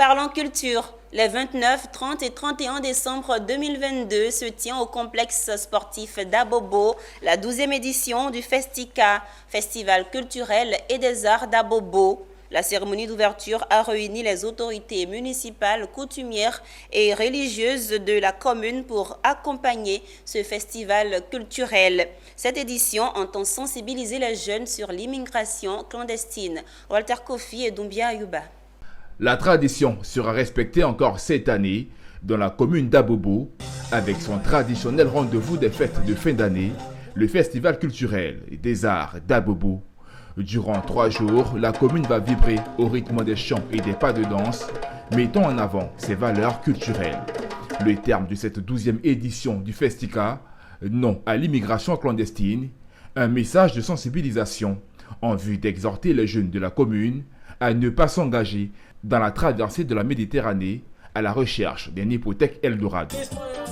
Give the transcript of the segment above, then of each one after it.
Parlons culture. Les 29, 30 et 31 décembre 2022 se tient au complexe sportif d'Abobo la 12e édition du Festica, Festival culturel et des arts d'Abobo. La cérémonie d'ouverture a réuni les autorités municipales, coutumières et religieuses de la commune pour accompagner ce festival culturel. Cette édition entend sensibiliser les jeunes sur l'immigration clandestine. Walter Kofi et Doumbia Ayuba. La tradition sera respectée encore cette année dans la commune d'Abobo avec son traditionnel rendez-vous des fêtes de fin d'année, le Festival culturel et des arts d'Abobo. Durant 3 jours, la commune va vibrer au rythme des chants et des pas de danse, mettant en avant ses valeurs culturelles. Le terme de cette 12e édition du Festica, non à l'immigration clandestine, un message de sensibilisation en vue d'exhorter les jeunes de la commune à ne pas s'engager dans la traversée de la Méditerranée à la recherche d'une hypothèque Eldorado.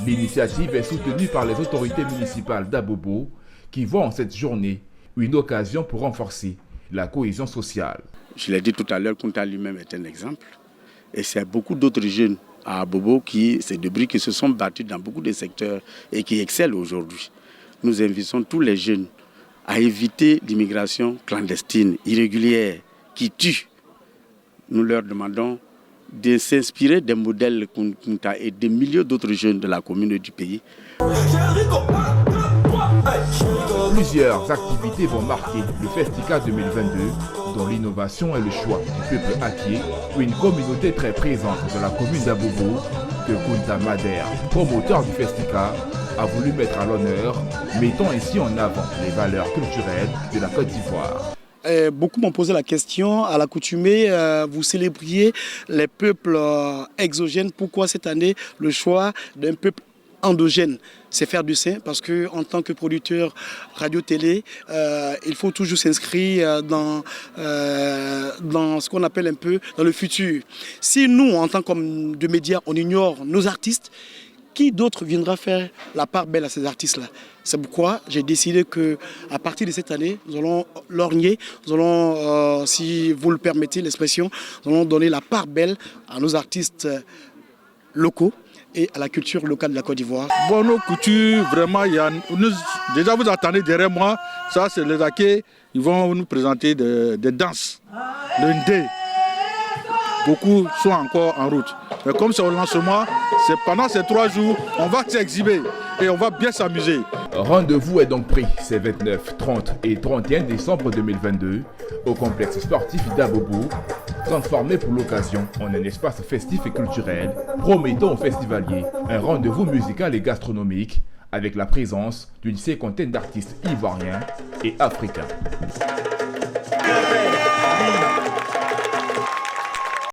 L'initiative est soutenue par les autorités municipales d'Abobo qui voient en cette journée une occasion pour renforcer la cohésion sociale. Je l'ai dit tout à l'heure, Kunta lui-même est un exemple. Et c'est beaucoup d'autres jeunes à Abobo c'est des bris qui se sont battus dans beaucoup de secteurs et qui excellent aujourd'hui. Nous invitons tous les jeunes à éviter l'immigration clandestine, irrégulière, qui tue. Nous leur demandons de s'inspirer des modèles Kunta et des milliers d'autres jeunes de la commune et du pays. Plusieurs activités vont marquer le Festica 2022, dont l'innovation et le choix du peuple Aké, une communauté très présente de la commune d'Abobo, que Kunta Mader, promoteur du Festica, a voulu mettre à l'honneur, mettant ainsi en avant les valeurs culturelles de la Côte d'Ivoire. Beaucoup m'ont posé la question, à l'accoutumée, vous célébriez les peuples exogènes. Pourquoi cette année le choix d'un peuple endogène? C'est faire du sein parce qu'en tant que producteur radio-télé, il faut toujours s'inscrire dans ce qu'on appelle un peu dans le futur. Si nous, en tant que de médias, on ignore nos artistes, qui d'autre viendra faire la part belle à ces artistes-là? C'est pourquoi j'ai décidé qu'à partir de cette année, nous allons lorgner, nous allons, si vous le permettez l'expression, nous allons donner la part belle à nos artistes locaux et à la culture locale de la Côte d'Ivoire. Bon, nos coutumes, vraiment, déjà vous attendez derrière moi, ça c'est les Aké, ils vont nous présenter des danses, le Ndé. Beaucoup sont encore en route. Mais comme c'est au lancement, c'est pendant ces 3 jours, on va s'exhiber et on va bien s'amuser. Rendez-vous est donc pris ces 29, 30 et 31 décembre 2022 au complexe sportif d'Abobo, transformé pour l'occasion en un espace festif et culturel, promettant aux festivaliers un rendez-vous musical et gastronomique avec la présence d'une cinquantaine d'artistes ivoiriens et africains.